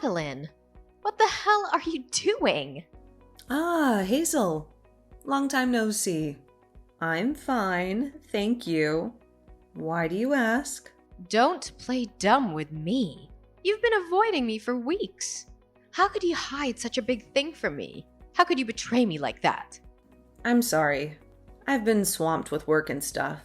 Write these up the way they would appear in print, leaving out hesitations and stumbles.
Adeline, what the hell are you doing? Ah, Hazel. Long time no see. I'm fine, thank you. Why do you ask? Don't play dumb with me. You've been avoiding me for weeks. How could you hide such a big thing from me? How could you betray me like that? I'm sorry. I've been swamped with work and stuff.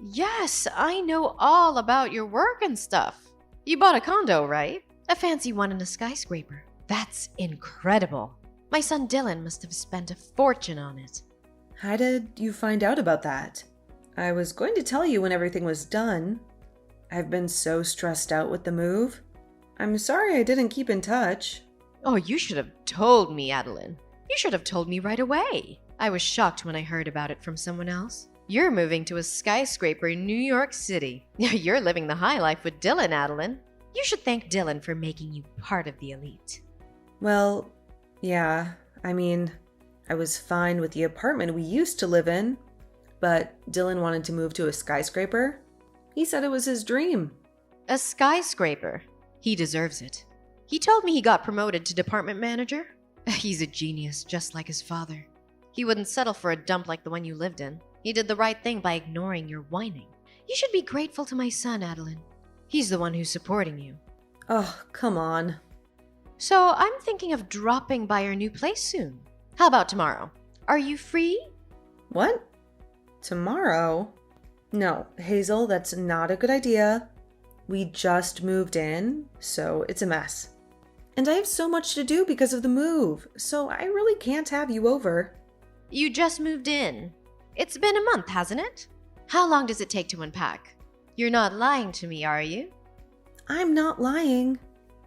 Yes, I know all about your work and stuff. You bought a condo, right? A fancy one in a skyscraper. That's incredible. My son Dylan must have spent a fortune on it. How did you find out about that? I was going to tell you when everything was done. I've been so stressed out with the move. I'm sorry I didn't keep in touch. Oh, you should have told me, Adeline. You should have told me right away. I was shocked when I heard about it from someone else. You're moving to a skyscraper in New York City. You're living the high life with Dylan, Adeline. You should thank Dylan for making you part of the elite. Well, yeah, I was fine with the apartment we used to live in, but Dylan wanted to move to a skyscraper. He said it was his dream. A skyscraper. He deserves it. He told me he got promoted to department manager. He's a genius, just like his father. He wouldn't settle for a dump like the one you lived in. He did the right thing by ignoring your whining. You should be grateful to my son, Adeline. He's the one who's supporting you. Oh, come on. So I'm thinking of dropping by your new place soon. How about tomorrow? Are you free? What? Tomorrow? No, Hazel, that's not a good idea. We just moved in, so it's a mess. And I have so much to do because of the move, so I really can't have you over. You just moved in. It's been a month, hasn't it? How long does it take to unpack? You're not lying to me, are you? I'm not lying.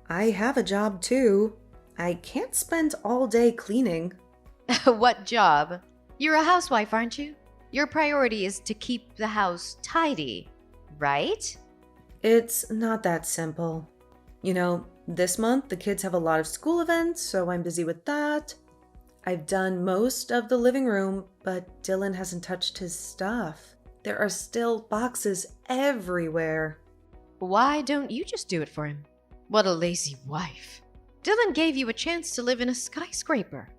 I have a job too. I can't spend all day cleaning. What job? You're a housewife, aren't you? Your priority is to keep the house tidy, right? It's not that simple. You know, this month the kids have a lot of school events, so I'm busy with that. I've done most of the living room, but Dylan hasn't touched his stuff. There are still boxes everywhere. Why don't you just do it for him? What a lazy wife. Dylan gave you a chance to live in a skyscraper,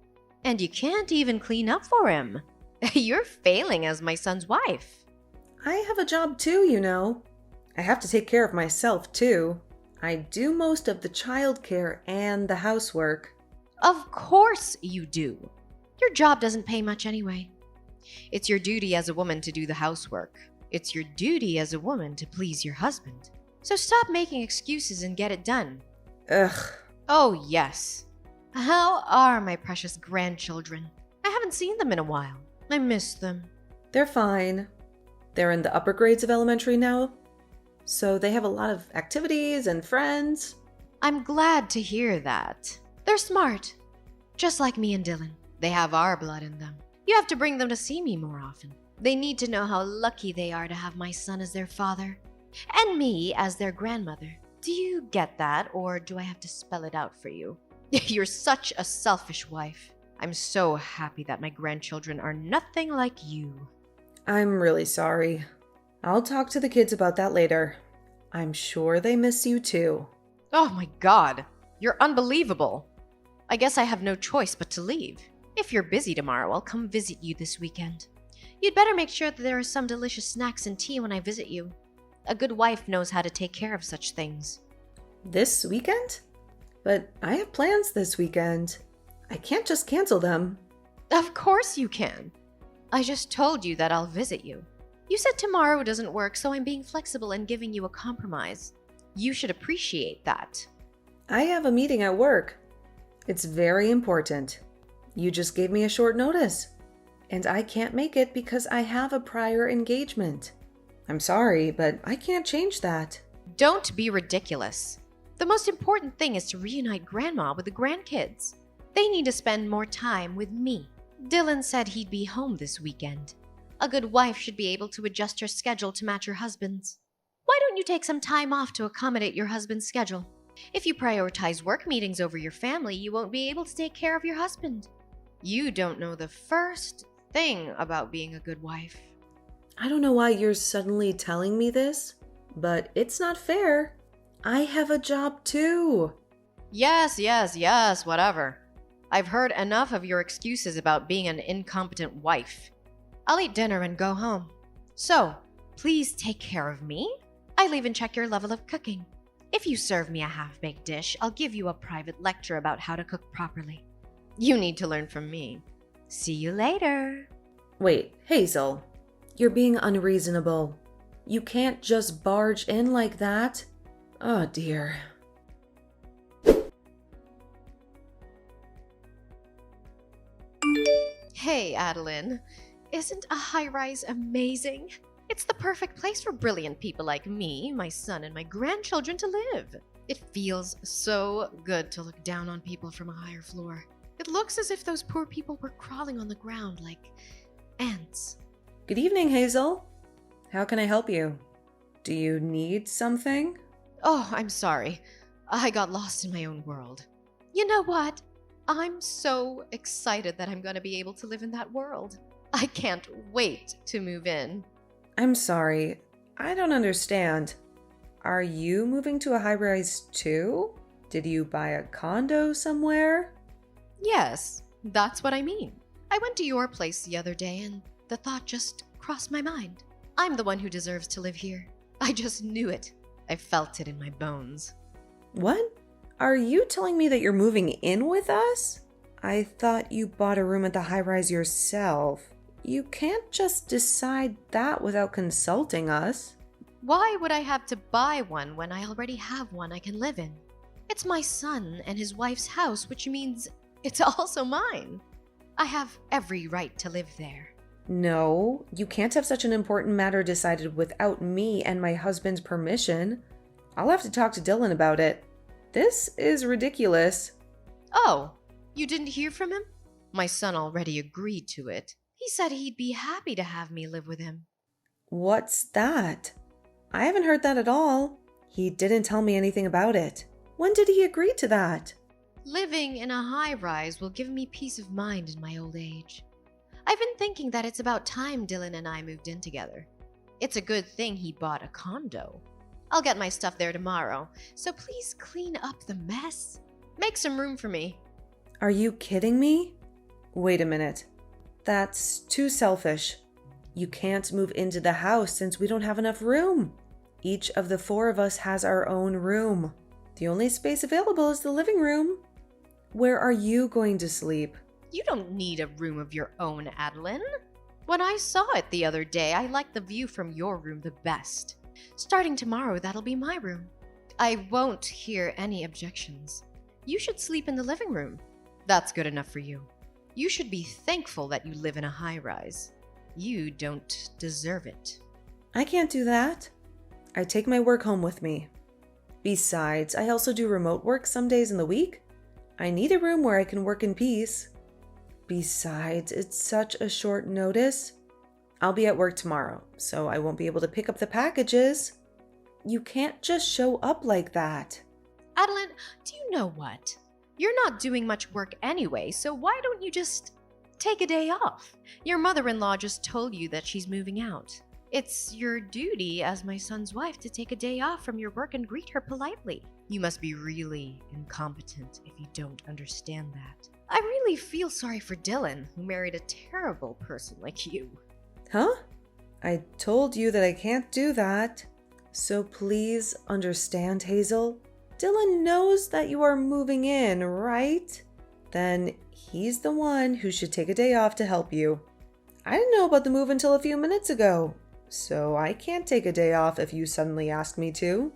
and you can't even clean up for him. You're failing as my son's wife. I have a job too, you know. I have to take care of myself too. I do most of the childcare and the housework. Of course you do. Your job doesn't pay much anyway. It's your duty as a woman to do the housework. It's your duty as a woman to please your husband. So stop making excuses and get it done. Ugh. Oh, yes. How are my precious grandchildren? I haven't seen them in a while. I miss them. They're fine. They're in the upper grades of elementary now, so they have a lot of activities and friends. I'm glad to hear that. They're smart. Just like me and Dylan. They have our blood in them. You have to bring them to see me more often. They need to know how lucky they are to have my son as their father, and me as their grandmother. Do you get that, or do I have to spell it out for you? You're such a selfish wife. I'm so happy that my grandchildren are nothing like you. I'm really sorry. I'll talk to the kids about that later. I'm sure they miss you too. Oh my god, you're unbelievable. I guess I have no choice but to leave. If you're busy tomorrow, I'll come visit you this weekend. You'd better make sure that there are some delicious snacks and tea when I visit you. A good wife knows how to take care of such things. This weekend? But I have plans this weekend. I can't just cancel them. Of course you can. I just told you that I'll visit you. You said tomorrow doesn't work, so I'm being flexible and giving you a compromise. You should appreciate that. I have a meeting at work. It's very important. You just gave me a short notice, and I can't make it because I have a prior engagement. I'm sorry, but I can't change that. Don't be ridiculous. The most important thing is to reunite Grandma with the grandkids. They need to spend more time with me. Dylan said he'd be home this weekend. A good wife should be able to adjust her schedule to match her husband's. Why don't you take some time off to accommodate your husband's schedule? If you prioritize work meetings over your family, you won't be able to take care of your husband. You don't know the first thing about being a good wife. I don't know why you're suddenly telling me this, but it's not fair. I have a job too. Yes, yes, yes, whatever. I've heard enough of your excuses about being an incompetent wife. I'll eat dinner and go home. So, please take care of me. I'll even check your level of cooking. If you serve me a half-baked dish, I'll give you a private lecture about how to cook properly. You need to learn from me. See you later. Wait, Hazel, you're being unreasonable. You can't just barge in like that. Oh dear. Hey, Adeline. Isn't a high-rise amazing? It's the perfect place for brilliant people like me, my son, and my grandchildren to live. It feels so good to look down on people from a higher floor. It looks as if those poor people were crawling on the ground like ants. Good evening, Hazel. How can I help you? Do you need something? Oh, I'm sorry. I got lost in my own world. You know what? I'm so excited that I'm going to be able to live in that world. I can't wait to move in. I'm sorry. I don't understand. Are you moving to a high-rise too? Did you buy a condo somewhere? Yes, that's what I mean. I went to your place the other day and the thought just crossed my mind. I'm the one who deserves to live here. I just knew it. I felt it in my bones. What? Are you telling me that you're moving in with us? I thought you bought a room at the high-rise yourself. You can't just decide that without consulting us. Why would I have to buy one when I already have one I can live in? It's my son and his wife's house, which means it's also mine. I have every right to live there. No, you can't have such an important matter decided without me and my husband's permission. I'll have to talk to Dylan about it. This is ridiculous. Oh, you didn't hear from him? My son already agreed to it. He said he'd be happy to have me live with him. What's that? I haven't heard that at all. He didn't tell me anything about it. When did he agree to that? Living in a high-rise will give me peace of mind in my old age. I've been thinking that it's about time Dylan and I moved in together. It's a good thing he bought a condo. I'll get my stuff there tomorrow, so please clean up the mess. Make some room for me. Are you kidding me? Wait a minute. That's too selfish. You can't move into the house since we don't have enough room. Each of the four of us has our own room. The only space available is the living room. Where are you going to sleep? You don't need a room of your own, Adeline. When I saw it the other day, I liked the view from your room the best. Starting tomorrow, that'll be my room. I won't hear any objections. You should sleep in the living room. That's good enough for you. You should be thankful that you live in a high-rise. You don't deserve it. I can't do that. I take my work home with me. Besides, I also do remote work some days in the week. I need a room where I can work in peace. Besides, it's such a short notice. I'll be at work tomorrow, so I won't be able to pick up the packages. You can't just show up like that. Adeline, do you know what? You're not doing much work anyway, so why don't you just take a day off? Your mother-in-law just told you that she's moving out. It's your duty as my son's wife to take a day off from your work and greet her politely. You must be really incompetent if you don't understand that. I really feel sorry for Dylan, who married a terrible person like you. Huh? I told you that I can't do that. So please understand, Hazel. Dylan knows that you are moving in, right? Then he's the one who should take a day off to help you. I didn't know about the move until a few minutes ago, so I can't take a day off if you suddenly ask me to.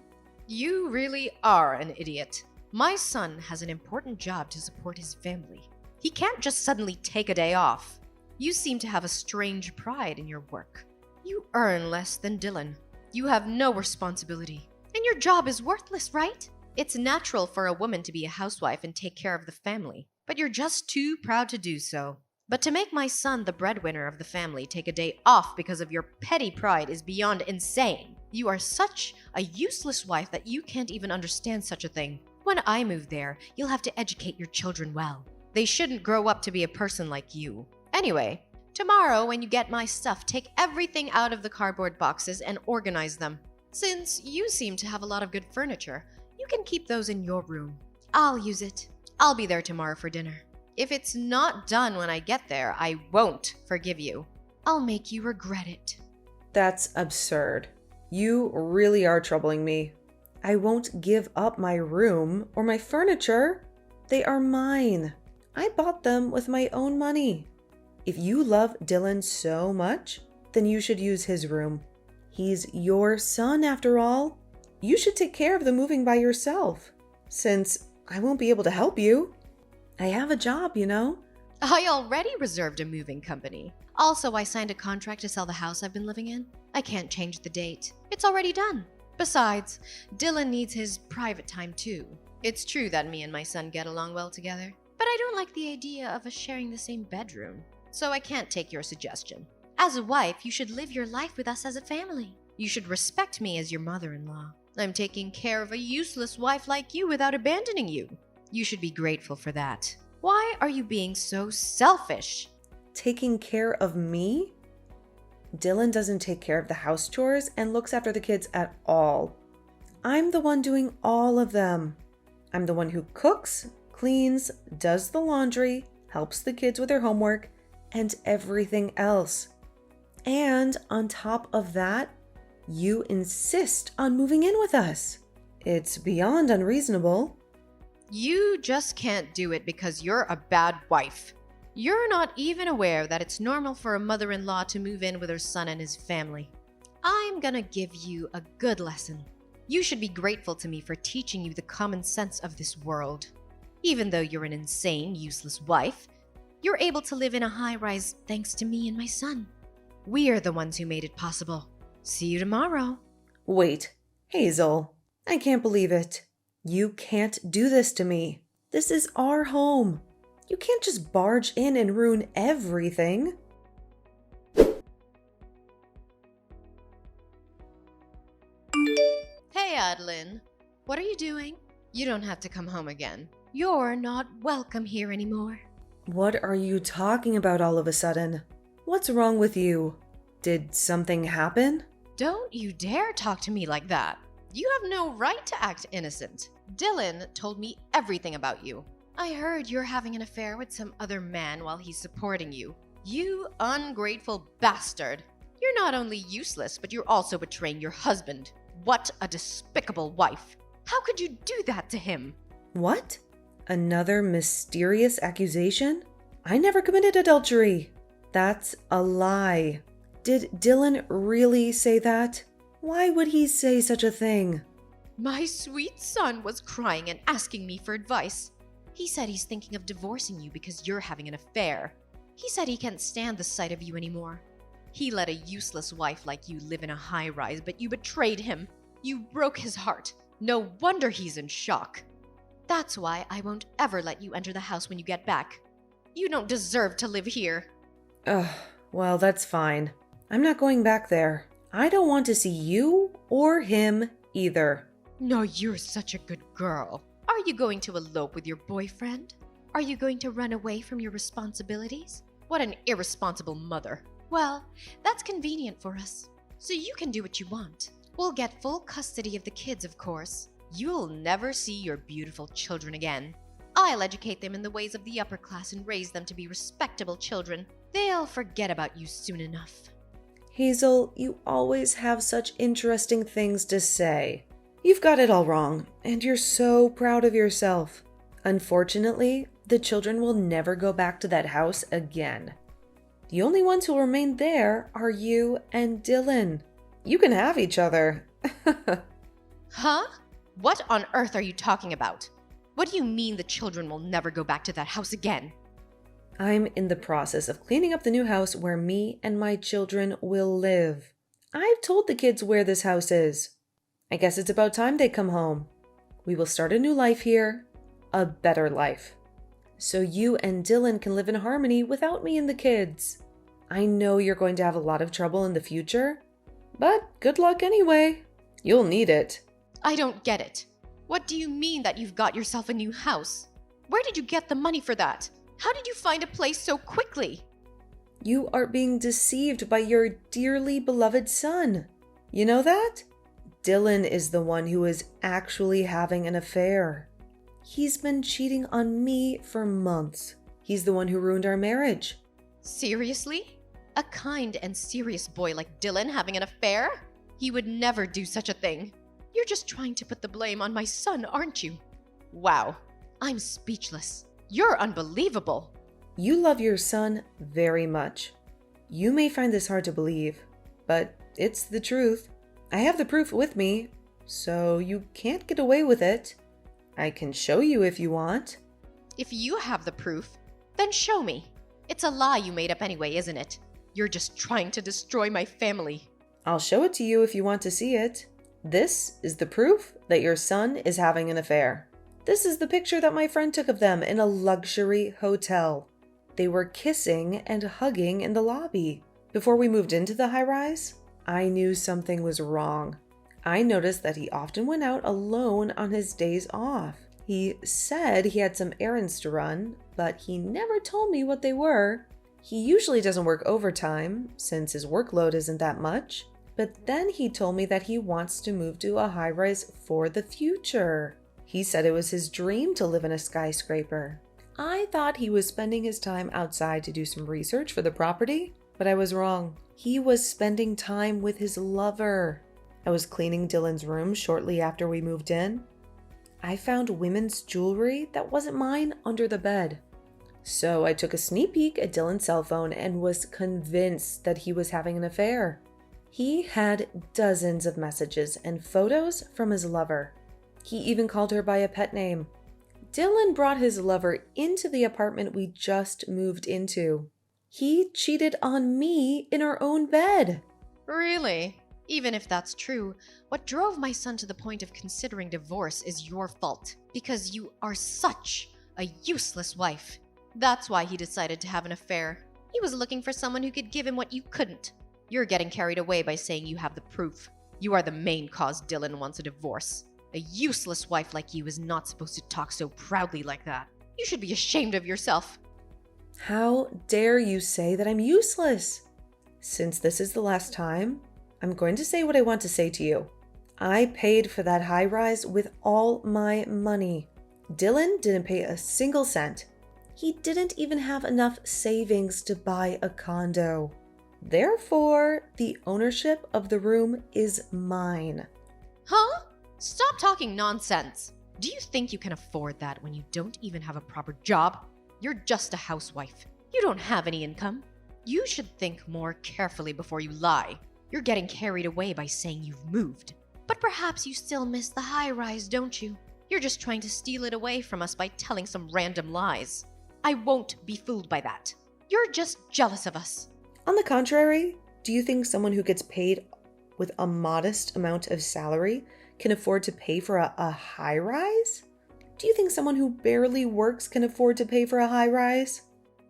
You really are an idiot. My son has an important job to support his family. He can't just suddenly take a day off. You seem to have a strange pride in your work. You earn less than Dylan. You have no responsibility. And your job is worthless, right? It's natural for a woman to be a housewife and take care of the family, but you're just too proud to do so. But to make my son, the breadwinner of the family, take a day off because of your petty pride is beyond insane. You are such a useless wife that you can't even understand such a thing. When I move there, you'll have to educate your children well. They shouldn't grow up to be a person like you. Anyway, tomorrow when you get my stuff, take everything out of the cardboard boxes and organize them. Since you seem to have a lot of good furniture, you can keep those in your room. I'll use it. I'll be there tomorrow for dinner. If it's not done when I get there, I won't forgive you. I'll make you regret it. That's absurd. You really are troubling me. I won't give up my room or my furniture. They are mine. I bought them with my own money. If you love Dylan so much, then you should use his room. He's your son after all. You should take care of the moving by yourself, since I won't be able to help you. I have a job, you know. I already reserved a moving company. Also, I signed a contract to sell the house I've been living in. I can't change the date. It's already done. Besides, Dylan needs his private time too. It's true that me and my son get along well together, but I don't like the idea of us sharing the same bedroom. So I can't take your suggestion. As a wife, you should live your life with us as a family. You should respect me as your mother-in-law. I'm taking care of a useless wife like you without abandoning you. You should be grateful for that. Why are you being so selfish? Taking care of me? Dylan doesn't take care of the house chores and looks after the kids at all. I'm the one doing all of them. I'm the one who cooks, cleans, does the laundry, helps the kids with their homework, and everything else. And on top of that, you insist on moving in with us. It's beyond unreasonable. You just can't do it because you're a bad wife. You're not even aware that it's normal for a mother-in-law to move in with her son and his family. I'm gonna give you a good lesson. You should be grateful to me for teaching you the common sense of this world. Even though you're an insane, useless wife, you're able to live in a high-rise thanks to me and my son. We're the ones who made it possible. See you tomorrow. Wait, Hazel, I can't believe it. You can't do this to me. This is our home. You can't just barge in and ruin everything. Hey, Adeline. What are you doing? You don't have to come home again. You're not welcome here anymore. What are you talking about all of a sudden? What's wrong with you? Did something happen? Don't you dare talk to me like that. You have no right to act innocent. Dylan told me everything about you. I heard you're having an affair with some other man while he's supporting you. You ungrateful bastard. You're not only useless, but you're also betraying your husband. What a despicable wife. How could you do that to him? What? Another mysterious accusation? I never committed adultery. That's a lie. Did Dylan really say that? Why would he say such a thing? My sweet son was crying and asking me for advice. He said he's thinking of divorcing you because you're having an affair. He said he can't stand the sight of you anymore. He let a useless wife like you live in a high-rise, but you betrayed him. You broke his heart. No wonder he's in shock. That's why I won't ever let you enter the house when you get back. You don't deserve to live here. Ugh, well, that's fine. I'm not going back there. I don't want to see you or him either. No, you're such a good girl. Are you going to elope with your boyfriend? Are you going to run away from your responsibilities? What an irresponsible mother. Well, that's convenient for us. So you can do what you want. We'll get full custody of the kids, of course. You'll never see your beautiful children again. I'll educate them in the ways of the upper class and raise them to be respectable children. They'll forget about you soon enough. Hazel, you always have such interesting things to say. You've got it all wrong, and you're so proud of yourself. Unfortunately, the children will never go back to that house again. The only ones who'll remain there are you and Dylan. You can have each other. Huh? What on earth are you talking about? What do you mean the children will never go back to that house again? I'm in the process of cleaning up the new house where me and my children will live. I've told the kids where this house is. I guess it's about time they come home. We will start a new life here, a better life. So you and Dylan can live in harmony without me and the kids. I know you're going to have a lot of trouble in the future, but good luck anyway. You'll need it. I don't get it. What do you mean that you've got yourself a new house? Where did you get the money for that? How did you find a place so quickly? You are being deceived by your dearly beloved son. You know that? Dylan is the one who is actually having an affair. He's been cheating on me for months. He's the one who ruined our marriage. Seriously? A kind and serious boy like Dylan having an affair? He would never do such a thing. You're just trying to put the blame on my son, aren't you? Wow, I'm speechless. You're unbelievable. You love your son very much. You may find this hard to believe, but it's the truth. I have the proof with me, so you can't get away with it. I can show you if you want. If you have the proof, then show me. It's a lie you made up anyway, isn't it? You're just trying to destroy my family. I'll show it to you if you want to see it. This is the proof that your son is having an affair. This is the picture that my friend took of them in a luxury hotel. They were kissing and hugging in the lobby. Before we moved into the high-rise, I knew something was wrong. I noticed that he often went out alone on his days off. He said he had some errands to run, but he never told me what they were. He usually doesn't work overtime, since his workload isn't that much. But then he told me that he wants to move to a high-rise for the future. He said it was his dream to live in a skyscraper. I thought he was spending his time outside to do some research for the property, but I was wrong. He was spending time with his lover. I was cleaning Dylan's room shortly after we moved in. I found women's jewelry that wasn't mine under the bed. So I took a sneak peek at Dylan's cell phone and was convinced that he was having an affair. He had dozens of messages and photos from his lover. He even called her by a pet name. Dylan brought his lover into the apartment we just moved into. He cheated on me in our own bed. Really? Even if that's true, what drove my son to the point of considering divorce is your fault. Because you are such a useless wife. That's why he decided to have an affair. He was looking for someone who could give him what you couldn't. You're getting carried away by saying you have the proof. You are the main cause Dylan wants a divorce. A useless wife like you is not supposed to talk so proudly like that. You should be ashamed of yourself. How dare you say that I'm useless? Since this is the last time, I'm going to say what I want to say to you. I paid for that high-rise with all my money. Dylan didn't pay a single cent. He didn't even have enough savings to buy a condo. Therefore, the ownership of the room is mine. Huh? Stop talking nonsense. Do you think you can afford that when you don't even have a proper job? You're just a housewife. You don't have any income. You should think more carefully before you lie. You're getting carried away by saying you've moved. But perhaps you still miss the high-rise, don't you? You're just trying to steal it away from us by telling some random lies. I won't be fooled by that. You're just jealous of us. On the contrary, do you think someone who gets paid with a modest amount of salary can afford to pay for a high-rise? Do you think someone who barely works can afford to pay for a high-rise?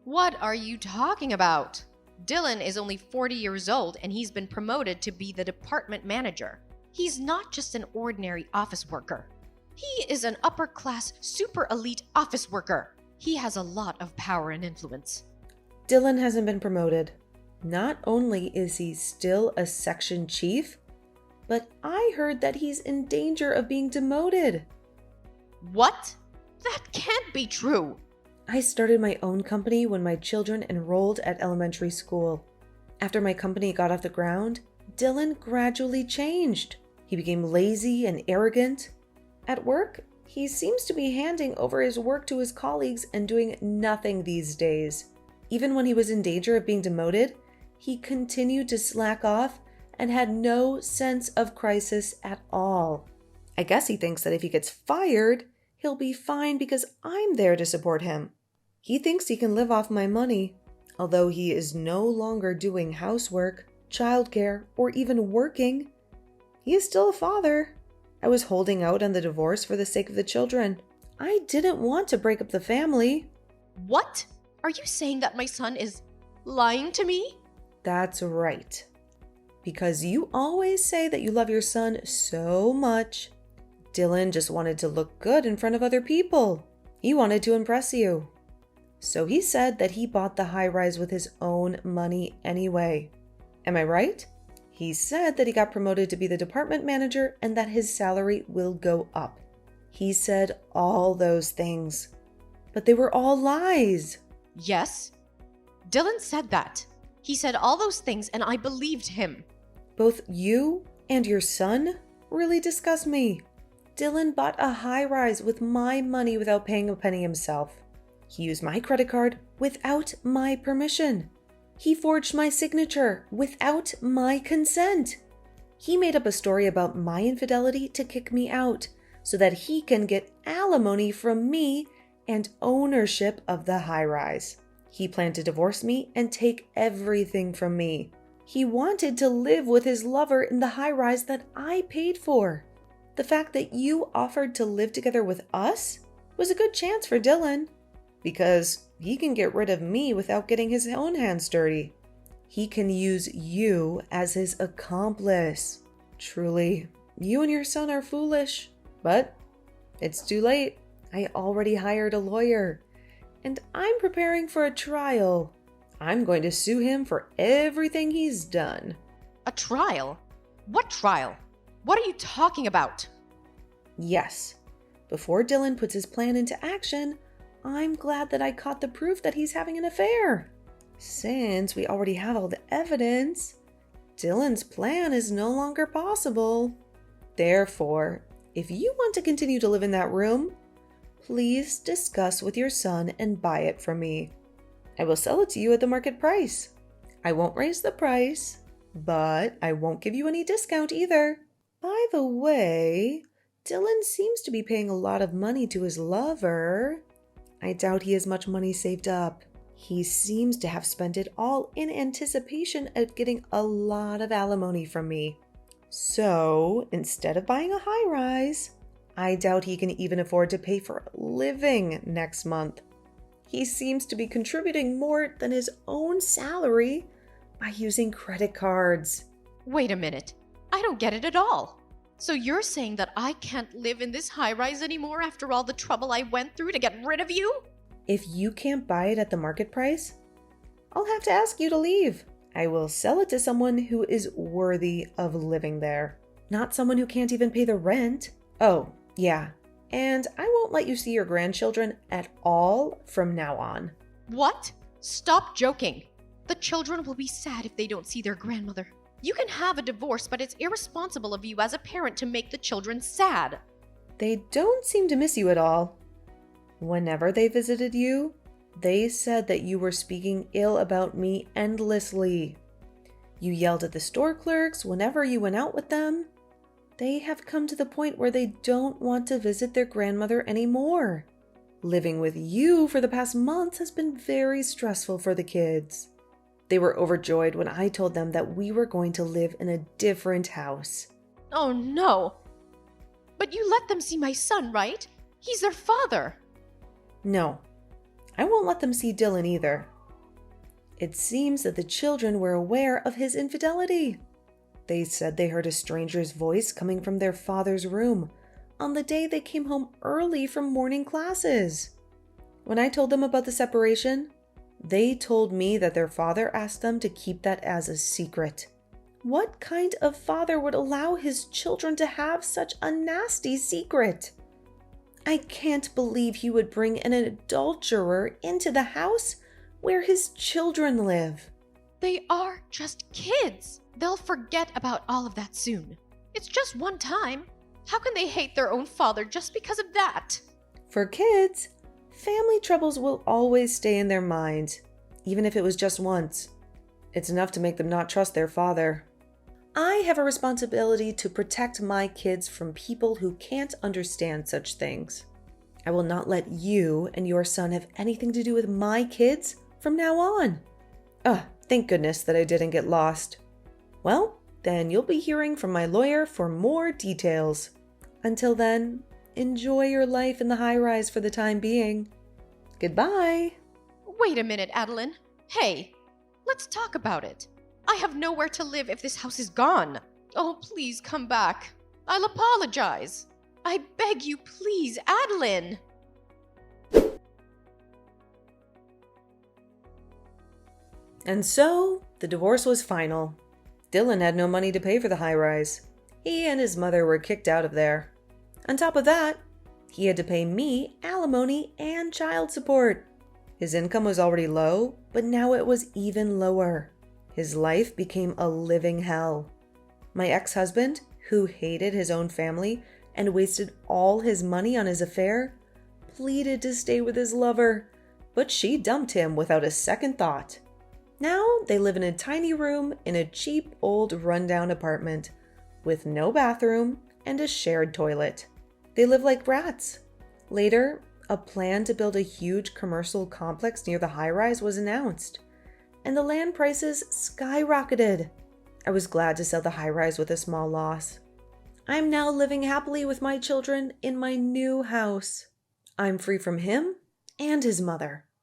What are you talking about? Dylan is only 40 years old and he's been promoted to be the department manager. He's not just an ordinary office worker. He is an upper-class, super elite office worker. He has a lot of power and influence. Dylan hasn't been promoted. Not only is he still a section chief, but I heard that he's in danger of being demoted. What? That can't be true. I started my own company when my children enrolled at elementary school. After my company got off the ground, Dylan gradually changed. He became lazy and arrogant. At work, he seems to be handing over his work to his colleagues and doing nothing these days. Even when he was in danger of being demoted, he continued to slack off and had no sense of crisis at all. I guess he thinks that if he gets fired, he'll be fine because I'm there to support him. He thinks he can live off my money, although he is no longer doing housework, childcare, or even working. He is still a father. I was holding out on the divorce for the sake of the children. I didn't want to break up the family. What? Are you saying that my son is lying to me? That's right. Because you always say that you love your son so much. Dylan just wanted to look good in front of other people. He wanted to impress you. So he said that he bought the high-rise with his own money anyway. Am I right? He said that he got promoted to be the department manager and that his salary will go up. He said all those things, but they were all lies. Yes, Dylan said that. He said all those things and I believed him. Both you and your son really disgust me. Dylan bought a high-rise with my money without paying a penny himself. He used my credit card without my permission. He forged my signature without my consent. He made up a story about my infidelity to kick me out so that he can get alimony from me and ownership of the high-rise. He planned to divorce me and take everything from me. He wanted to live with his lover in the high-rise that I paid for. The fact that you offered to live together with us was a good chance for Dylan, because he can get rid of me without getting his own hands dirty. He can use you as his accomplice. Truly, you and your son are foolish, but it's too late. I already hired a lawyer, and I'm preparing for a trial. I'm going to sue him for everything he's done. A trial? What trial? What are you talking about? Yes. Before Dylan puts his plan into action, I'm glad that I caught the proof that he's having an affair. Since we already have all the evidence, Dylan's plan is no longer possible. Therefore, if you want to continue to live in that room, please discuss with your son and buy it from me. I will sell it to you at the market price. I won't raise the price, but I won't give you any discount either. By the way, Dylan seems to be paying a lot of money to his lover. I doubt he has much money saved up. He seems to have spent it all in anticipation of getting a lot of alimony from me. So, instead of buying a high-rise, I doubt he can even afford to pay for a living next month. He seems to be contributing more than his own salary by using credit cards. Wait a minute. I don't get it at all. So you're saying that I can't live in this high-rise anymore after all the trouble I went through to get rid of you? If you can't buy it at the market price, I'll have to ask you to leave. I will sell it to someone who is worthy of living there, not someone who can't even pay the rent. Oh, yeah. And I won't let you see your grandchildren at all from now on. What? Stop joking. The children will be sad if they don't see their grandmother. You can have a divorce, but it's irresponsible of you as a parent to make the children sad. They don't seem to miss you at all. Whenever they visited you, they said that you were speaking ill about me endlessly. You yelled at the store clerks whenever you went out with them. They have come to the point where they don't want to visit their grandmother anymore. Living with you for the past months has been very stressful for the kids. They were overjoyed when I told them that we were going to live in a different house. Oh no. But you let them see my son, right? He's their father. No, I won't let them see Dylan either. It seems that the children were aware of his infidelity. They said they heard a stranger's voice coming from their father's room on the day they came home early from morning classes. When I told them about the separation, they told me that their father asked them to keep that as a secret. What kind of father would allow his children to have such a nasty secret? I can't believe he would bring an adulterer into the house where his children live. They are just kids. They'll forget about all of that soon. It's just one time. How can they hate their own father just because of that? For kids, family troubles will always stay in their minds, even if it was just once. It's enough to make them not trust their father. I have a responsibility to protect my kids from people who can't understand such things. I will not let you and your son have anything to do with my kids from now on. Thank goodness that I didn't get lost. Well, then you'll be hearing from my lawyer for more details. Until then, enjoy your life in the high-rise for the time being. Goodbye. Wait a minute, Adeline. Hey, let's talk about it. I have nowhere to live if this house is gone. Oh, please come back. I'll apologize. I beg you, please, Adeline. And so, the divorce was final. Dylan had no money to pay for the high-rise. He and his mother were kicked out of there. On top of that, He had to pay me alimony and child support. His income was already low, but now it was even lower. His life became a living hell. My ex-husband, who hated his own family and wasted all his money on his affair, pleaded to stay with his lover, but she dumped him without a second thought. Now they live in a tiny room in a cheap old rundown apartment with no bathroom and a shared toilet. They live like brats. Later, a plan to build a huge commercial complex near the high-rise was announced, and the land prices skyrocketed. I was glad to sell the high-rise with a small loss. I'm now living happily with my children in my new house. I'm free from him and his mother.